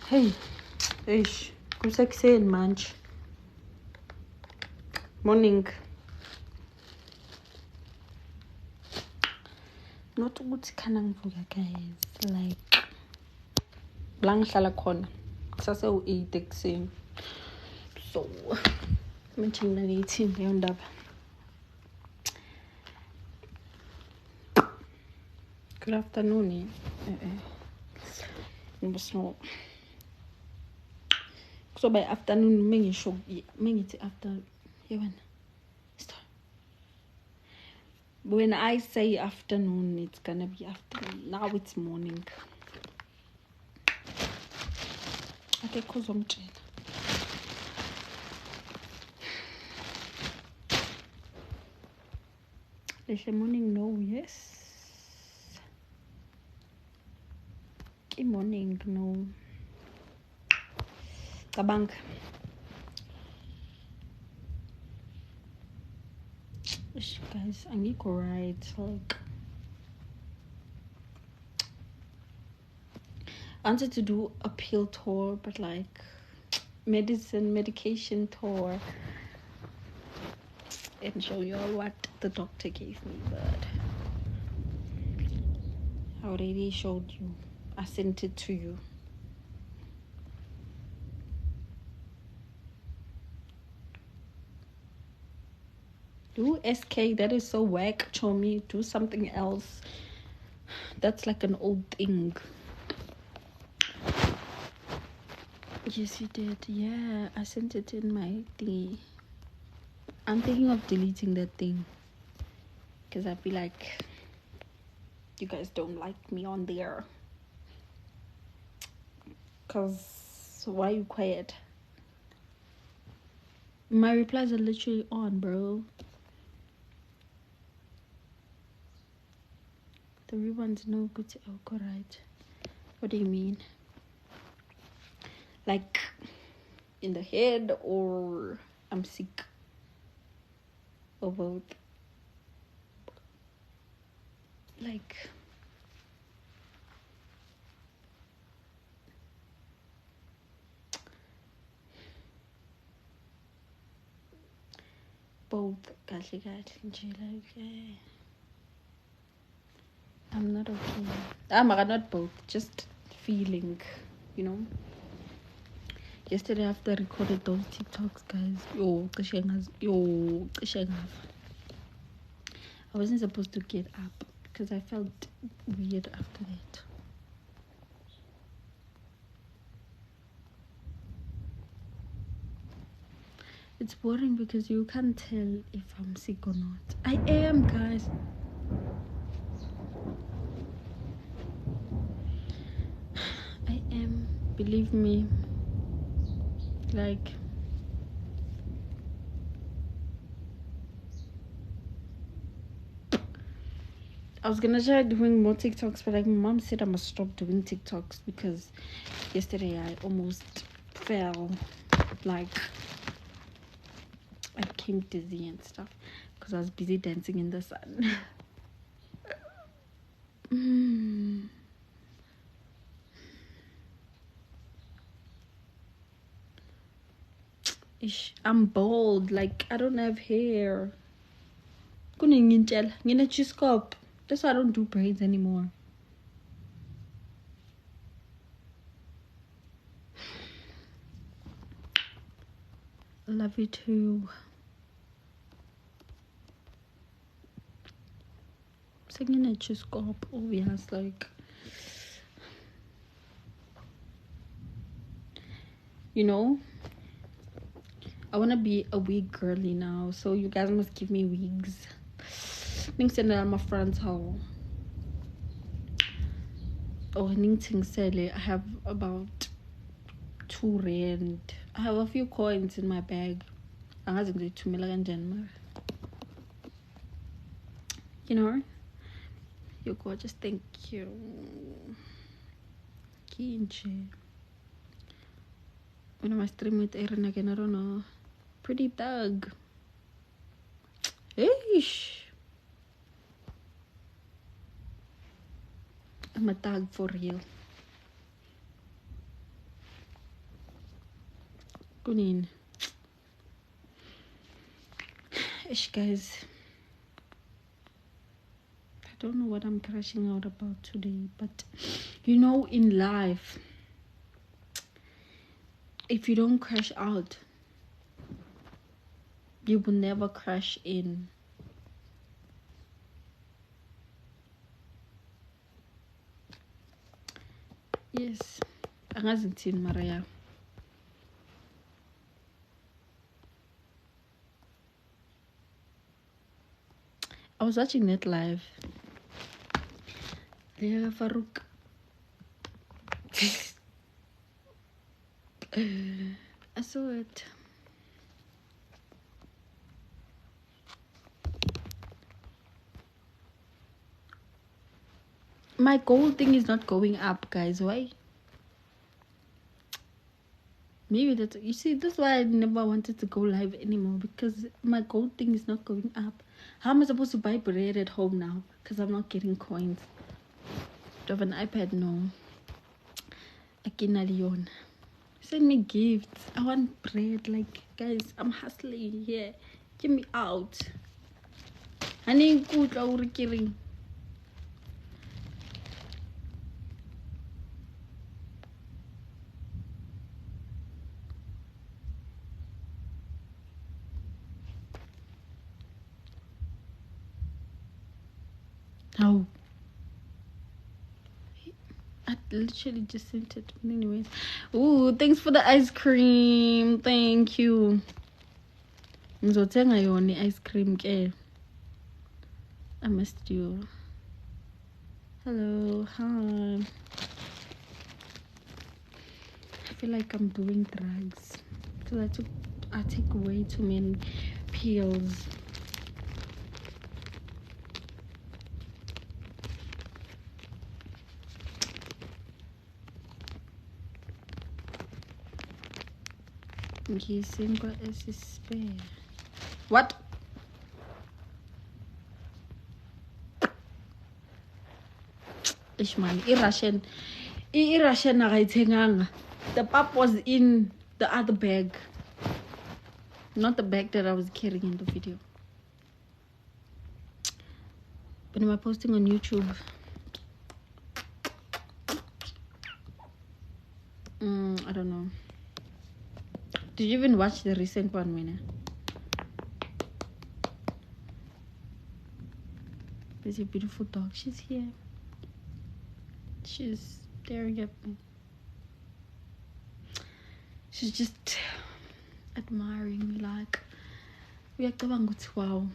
Hey, ish, kusekuseni manje. Morning. Not ukuthi khana ngivuka guys, like la ngihlala khona kusase u-8 ekuseni. So manje mina ngiyithini leyo ndaba. Good afternoon. Ngibusno. So by afternoon mengithi after yabona. Stop. When I say afternoon, it's gonna be afternoon. Now it's morning. Okay, cause I'm chill. Late morning, no, yes. Good morning, no. Kabang. Guys, I need to write like I wanted to do a pill tour, but like medication tour and show you all what the doctor gave me, but I already showed you. I sent it to you. Do SK, that is so whack, Chomi. Do something else. That's like an old thing. Yes, you did. Yeah, I sent it in my thingy. I'm thinking of deleting that thing because I feel like you guys don't like me on there. Because why are you quiet? My replies are literally on, bro. The ribbon's no good to alcohol, right? What do you mean? Like in the head or I'm sick? Or both? Like both. Like I'm not okay. Not both, just feeling, you know. Yesterday after I recorded those TikToks, guys, I wasn't supposed to get up because I felt weird after that. It's boring because you can't tell if I'm sick or not. I am, guys. I am, believe me. Like I was gonna try doing more TikToks, but like my mom said I must stop doing TikToks because yesterday I almost fell. Like I became dizzy and stuff because I was busy dancing in the sun. I'm bald. Like I don't have hair. That's why I don't do braids anymore. I love you too. Singing a chiscop, obvious, like you know, I wanna be a wig girly now, so you guys must give me wigs. Ning send my friends how. Oh, Ning Sele, I have about 2 rand. I have a few coins in my bag. I have to 2 million. You know, you're gorgeous. Thank you. Kinche. When am I stream with Erin again? I don't know. Pretty thug. Eish. I'm a thug for real. Kunini. Ish, guys. I don't know what I'm crashing out about today, but you know, in life, if you don't crash out, you will never crash in. Yes. Angazi Maria. I was watching that live. There, Farouk. I saw it. My gold thing is not going up, guys. Why? Maybe that's, you see, that's why I never wanted to go live anymore, because my gold thing is not going up. How am I supposed to buy bread at home now? Because I'm not getting coins. Do I have an iPad? No. Akina Leon. Send me gifts. I want bread. Like, guys, I'm hustling here. Get me out. Honey, good. How? I literally just sent it. But anyways. Ooh, thanks for the ice cream. Thank you. Ngizothenga yona ice cream ke. I missed you. Hello, hi. I feel like I'm doing drugs because I take way too many pills. Ngiyisinqwa esisipare. What? Ish man, Russian akayithenganga. The pap was in the other bag, not the bag that I was carrying in the video. But am I posting on YouTube? I don't know. Did you even watch the recent one, Mina? There's a beautiful dog. She's here. She's staring at me. She's just admiring me like, wow,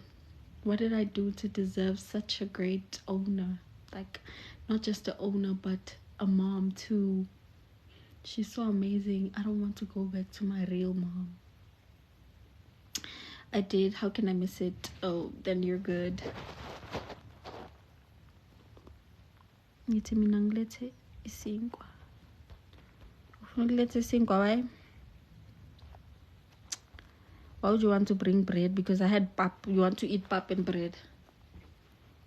what did I do to deserve such a great owner? Like, not just an owner, but a mom too. She's so amazing. I don't want to go back to my real mom. I did. How can I miss it? Oh, then you're good. Ngithi mina ngilethe isinkwa. Ufuna ukuletha isinkwa, why? Why would you want to bring bread? Because I had pap. You want to eat pap and bread?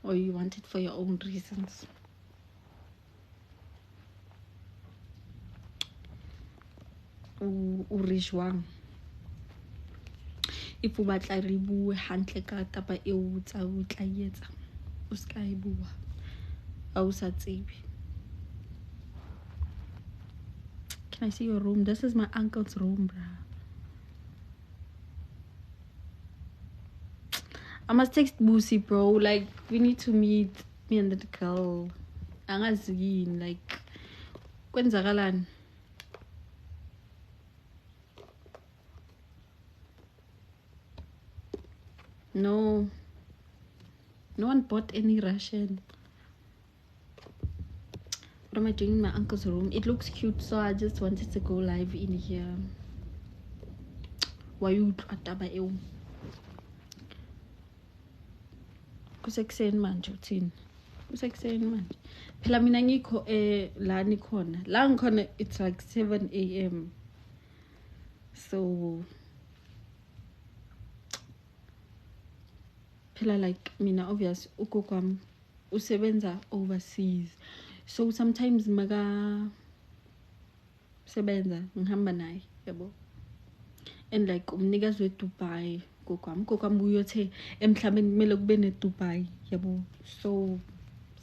Or you want it for your own reasons? Urijwang. If o batla re bue hantle ka taba e o tsa o tla etsa, o ska e bua. O sa tsebe. Can I see your room? This is my uncle's room, bruh. I must text Boosie, bro. Like, we need to meet, me and that girl. Angazini, like, kwenzakalani? No. No one bought any Russian. What am I doing in my uncle's room? It looks cute, so I just wanted to go live in here. Why you ataba ew? Kusekuseni manje uthini? Kusekuseni manje. Phela mina ngikho la nikhona. La ngikhona it's like 7 a.m. So phela like mina obvious ugokwami usebenza overseas. So sometimes maga sebenza ngihamba naye, yabo. and like umnikazi we-Dubai kokwam uyothe emhlabeni kumele kube ne-Dubai yabo. So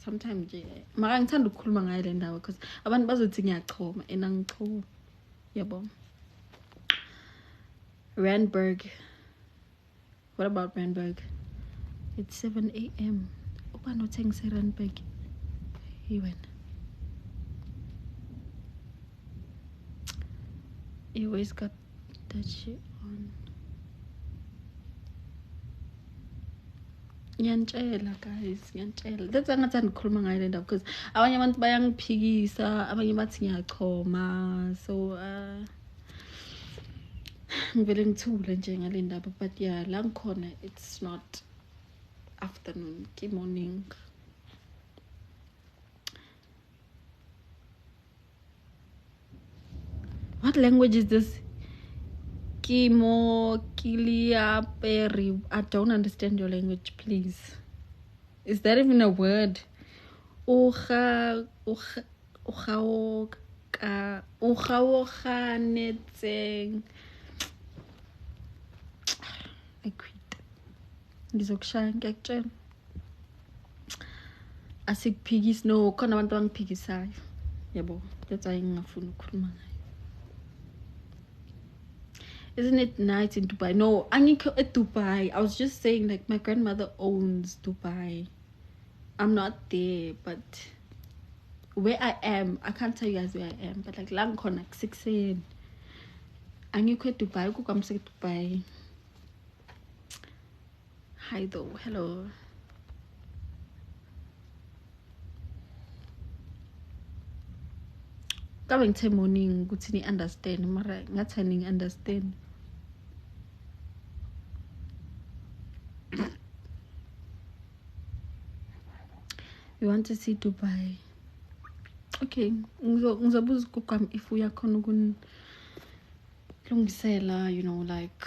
sometimes nje mara ngithanda ukukhuluma ngayo le ndaba because abantu bazothi ngiyachoma and angichomi yabo. Randburg. What about Randburg? It's 7 a.m. Ubani uthengise Randburg? He went. You always got that shit on. Ngiyantshela guys, ngiyantshela. That's why ngathanda ukukhuluma ngayo le ndaba because abanye abantu bayangiphikisa, abanye bathi ngiyachoma. So ngivele ngithule nje ngale ndaba, but yeah, la ngikhona it's not afternoon, ke morning. What language is this? Kimo Kilia Peri. I don't understand your language, please. Is that even a word? Ucha netseng. I quit. Ngizokushaya ngiyakutshela. Asikphikisi no, khona abantu bangiphikisayo. Yabo, that's why ngingafuni ukukhuluma ngayo. Isn't it nice in Dubai? No, angikho at Dubai. I was just saying like my grandmother owns Dubai. I'm not there, but where I am, I can't tell you guys where I am, but like la ngikhona ku-6 angikho at Dubai, I'm at Dubai. Hi though, hello. Kabe ngithe morning ukuthi ni understand, mara ngathi ni understand. You want to see Dubai? Okay, ngizobuza kukwami if uyakhona ukunilungisela, you know, like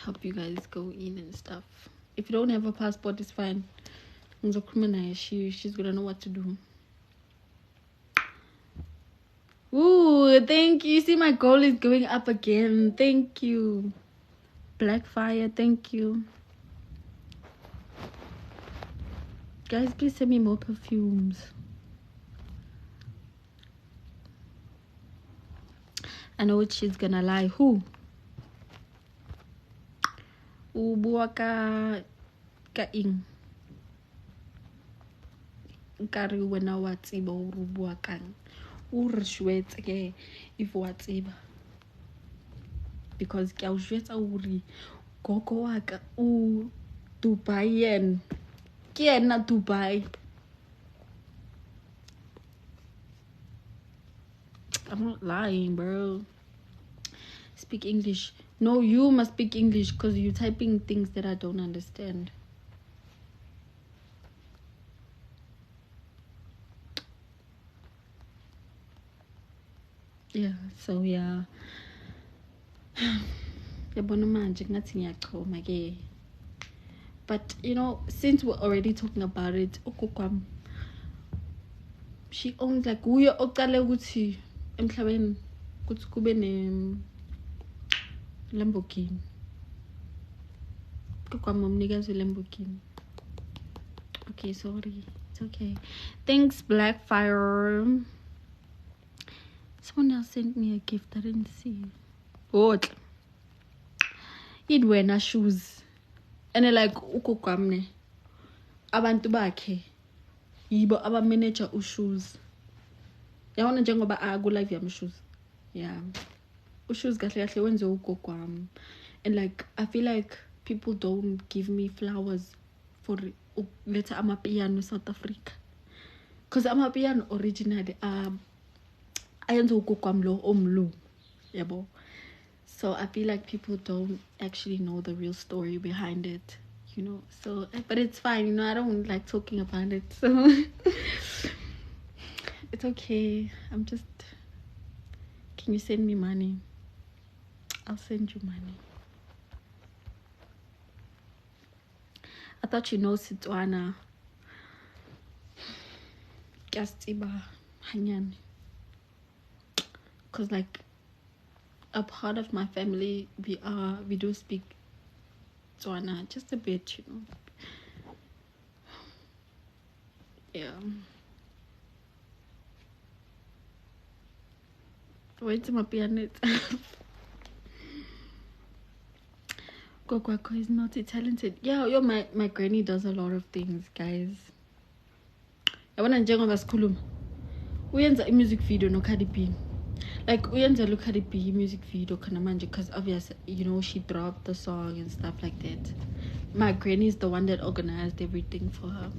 help you guys go in and stuff. If you don't have a passport, it's fine. Ngizokhuluma naye, she's gonna know what to do. Ooh, thank you. See, my goal is going up again. Thank you. Blackfire, thank you. Guys, please send me more perfumes. I know what she's gonna lie. Who? Ubua ka ing. Nkare wena wa tsiba o bua kang. O re shwetse ke if wa tsiba. Because ke a o jwetsa o re gogo wa ka o Dubaian. Ke ena Dubai. I'm not lying, bro. Speak English. No, you must speak English because you're typing things that I don't understand. Yeah, so yeah. But you know, since we're already talking about it, she owns like uyo oqale ukuthi emhlabeni kuthi kube ne Lamborghini. Kokwami umnikazi Lamborghini. Okay, sorry. It's okay. Thanks, Blackfire. Someone else sent me a gift. I didn't see. What? It wena shoes. And like ukokwamne. Abantu bakhe. Yibo aba-manager shoes. Yabona njengoba aku-live yami shoes. Yeah. Shoes kahle kahle wenze ugokwami. And like I feel like people don't give me flowers for later amapiano South Africa. Because amapiano originally ayenze ugokwami lo omlu. Yabo. So I feel like people don't actually know the real story behind it, you know. So, but it's fine, you know. I don't like talking about it, so it's okay. I'm just. Can you send me money? I'll send you money. I thought you know Setswana. Kastiba Hanyan. Cause like a part of my family, we do speak Tswana just a bit, you know. Yeah. Wait till my piano. Gokwako is not talented. Yeah, yo, my granny does a lot of things, guys. Yabona njengoba sikhuluma uyenza music video no Cardi B. Like uyenza lo Cardi B music video kana manje, because obviously, you know, she dropped the song and stuff like that. My granny is the one that organized everything for her.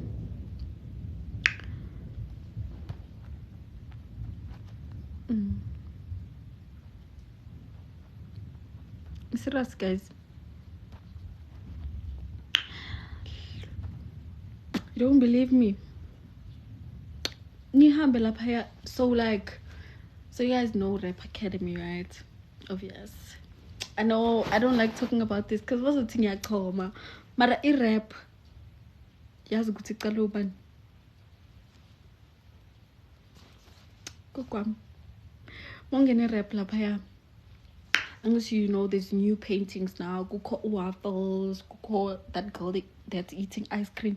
Serious, guys. You don't believe me? So like, so you guys know Rap Academy, right? Obvious. I know I don't like talking about this because what's the thing I call ma? Mara rap. Yazi ukuthi iqala ubani? Kokwam. Mongene rap lapha. Unless you know, there's new paintings now. Kukho waffles. Kukho that girl that's eating ice cream.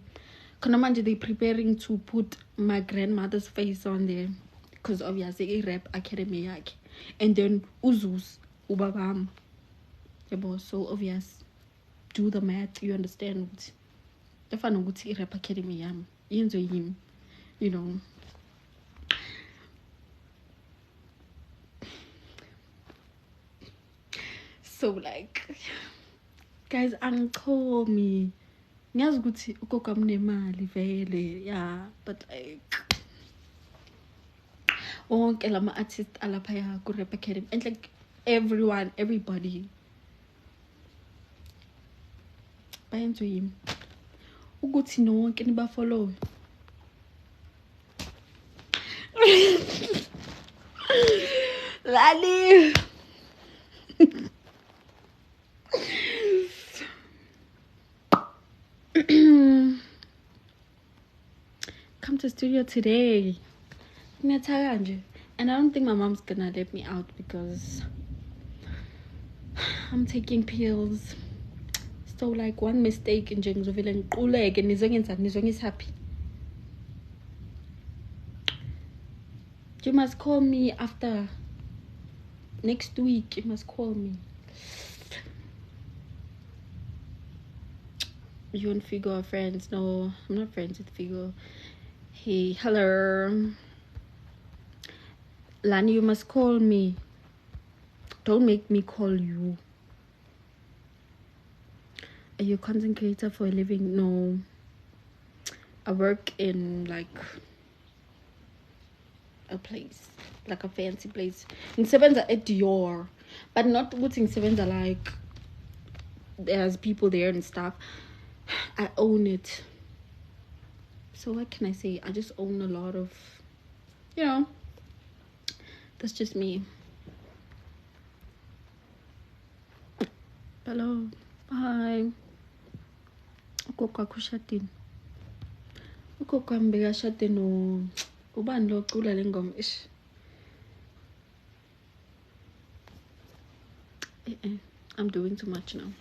Kanamanje, they're preparing to put my grandmother's face on there, because obviously Rap Academy yakhe. And then Uzus ubabam. So obvious. Do the math, you understand. If I know what's Rap Academy yam, him, you know. So like, guys, uncall me. Ngiyazi ukuthi ugogo amnemali vele, yeah, but like wonke lama artist alaphaya ku Rap Academy, and like everybody bayenze yimi ukuthi nonke niba follow. Lali. Come to studio today. And I don't think my mom's gonna let me out because I'm taking pills. So like one mistake in ngizovela ngiquleke nizongenzani happy. You must call me after next week. You must call me. You and Figo are friends? No, I'm not friends with Figo. Hey, hello. Lani, you must call me. Don't make me call you. Are you a content creator for a living? No. I work in like a place, like a fancy place. In Sevenza at Dior, but not putting Sevenza like there's people there and stuff. I own it. So what can I say? I just own a lot of, you know, that's just me. Hello. Hi. Ukokwa kushatin. Ukokwa mbeka shatin no. Ubani lo cula le ngoma ish. I'm doing too much now.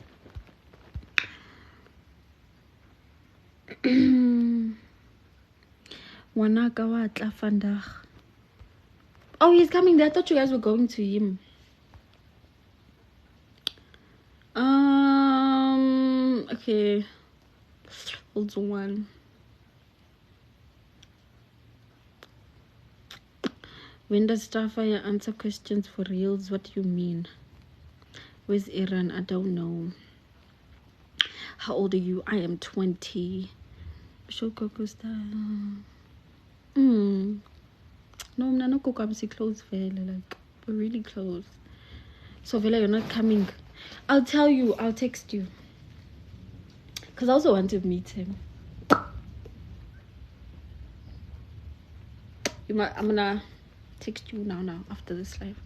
Wanaka watla vandag. Oh, he's coming there. I thought you guys were going to him. Okay. Hold on. When does Starfire answer questions for reals? What do you mean? Where's Iran? I don't know. How old are you? I am 20. Shokoko style. No, I'm not close, Vela. Like, we're really close. So, Vela, you're not coming. I'll tell you. I'll text you. Because I also want to meet him. I'm gonna text you now after this live.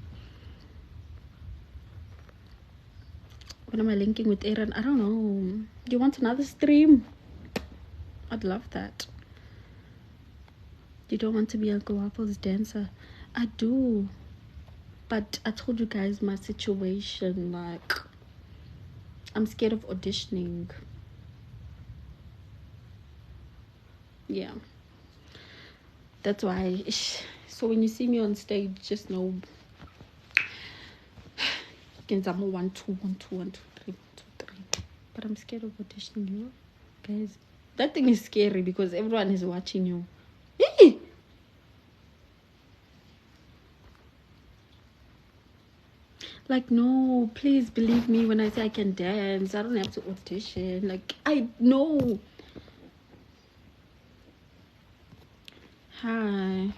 When am I linking with Aaron? I don't know. Do you want another stream? I'd love that. You don't want to be Uncle Waffle's dancer? I do. But I told you guys my situation, like, I'm scared of auditioning. Yeah. That's why. So when you see me on stage, just know. I'm 1, 2, 1, 2, 1, 2, 3, 1, 2, 3. But I'm scared of auditioning, you guys. That thing is scary because everyone is watching you. Hey! Like, no, please believe me when I say I can dance. I don't have to audition. Like, I know. Hi.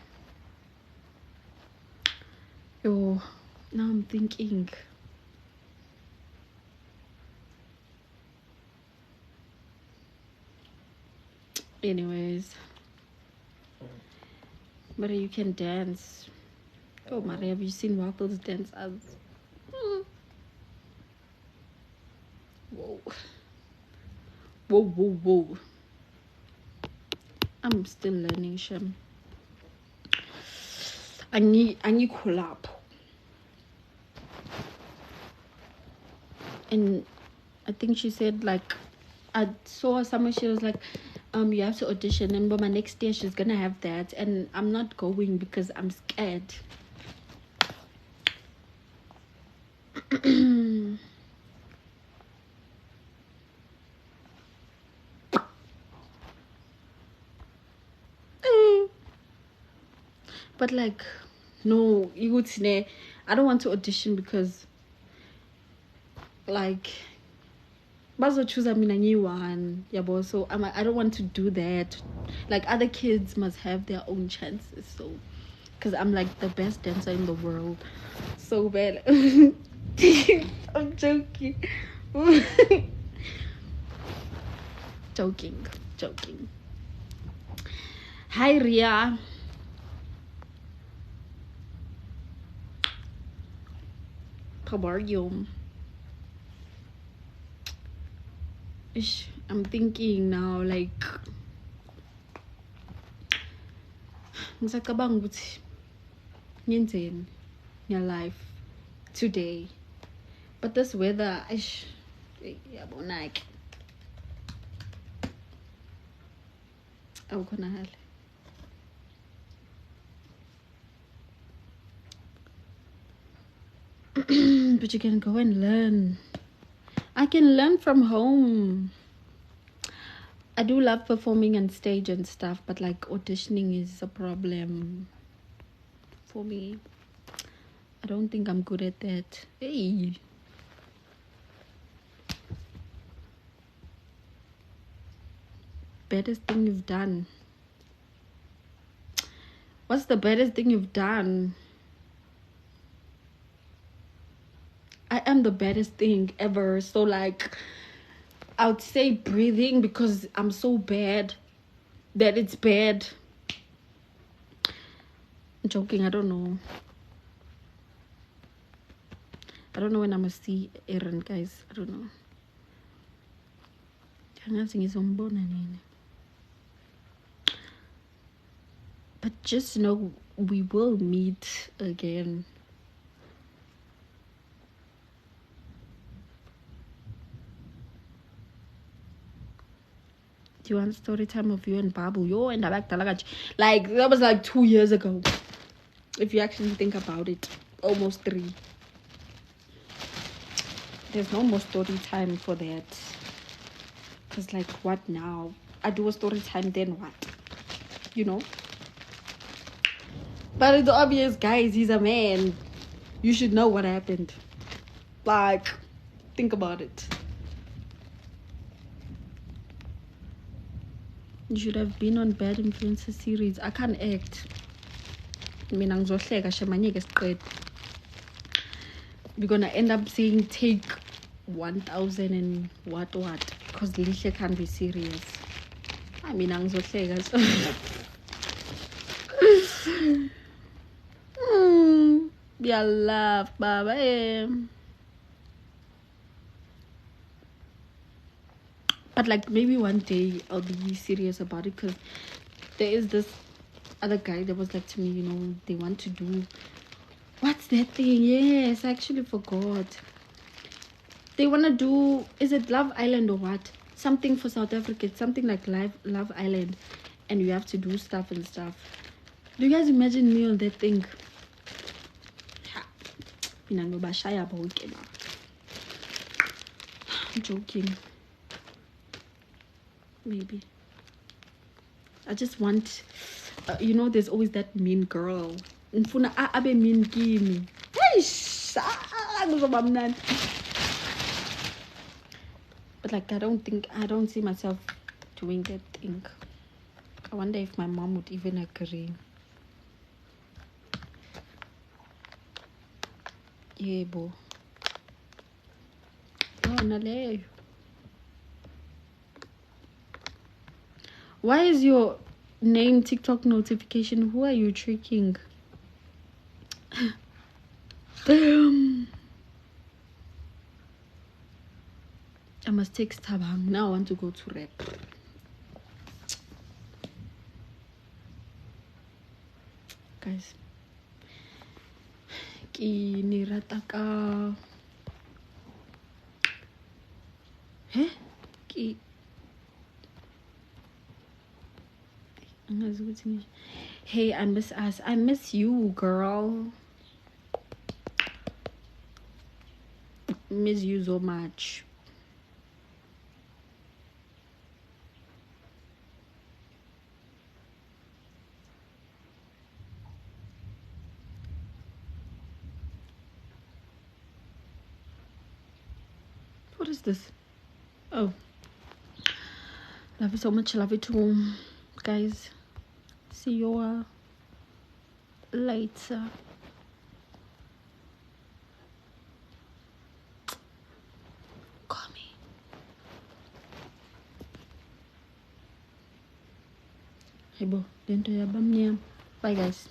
Yo, now I'm thinking. Anyways. But you can dance. Oh, Maria, have you seen Waffles dance as? Whoa. Whoa, whoa, whoa. I'm still learning, Shem. I need collab. And I think she said, like, I saw her somewhere, she was like, you have to audition, and by my next year she's gonna have that, and I'm not going because I'm scared. But like, no, I don't want to audition because, like, bazo choose a new one, yeah, so I don't want to do that. Like, other kids must have their own chances, so because I'm like the best dancer in the world, so bad. I'm joking. joking. Hi, Ria. How are you? I'm thinking now, like, ngisacabanga ukuthi ngenzeni in your life today, but this weather, yabona-ke awukhonakala. But you can go and learn. I can learn from home. I do love performing on stage and stuff, but like auditioning is a problem for me. I don't think I'm good at that. Hey. Baddest thing you've done? What's the baddest thing you've done? I am the baddest thing ever. So like, I would say breathing because I'm so bad that it's bad. I'm joking, I don't know. I don't know when I'm gonna see Aaron, guys. I don't know. But just know we will meet again. Do you want story time of you and Babu? Yo, and like that was like 2 years ago. If you actually think about it, almost 3. There's no more story time for that. Cause like, what now? I do a story time, then what? You know. But it's obvious, guys. He's a man. You should know what happened. Like, think about it. You should have been on Bad Influences series. I can't act. We're gonna end up saying take 1,000 and what because Lihle can't be serious. I mean, yeah, love, baba. But like, maybe one day I'll be serious about it, because there is this other guy that was like to me, you know, they want to do What's that thing? Yes, I actually forgot. They want to do, is it Love Island or what? Something for South Africa. It's something like Love Island. And you have to do stuff and stuff. Do you guys imagine me on that thing? I'm joking. Maybe. I just want, you know, there's always that mean girl. Mfuna abe mean kimi. But like, I don't see myself doing that thing. I wonder if my mom would even agree. Yeah, bo. Oh, nale. Why is your name TikTok notification? Who are you tricking? Damn. I must text Tabang. Now I want to go to rap. Guys. Ki rataka. Hey? Ki. Hey, I miss us. I miss you, girl. Miss you so much. What is this? Oh. Love you so much. Love you too. Guys, see you later. Call me. Hey, bo. Bye, guys.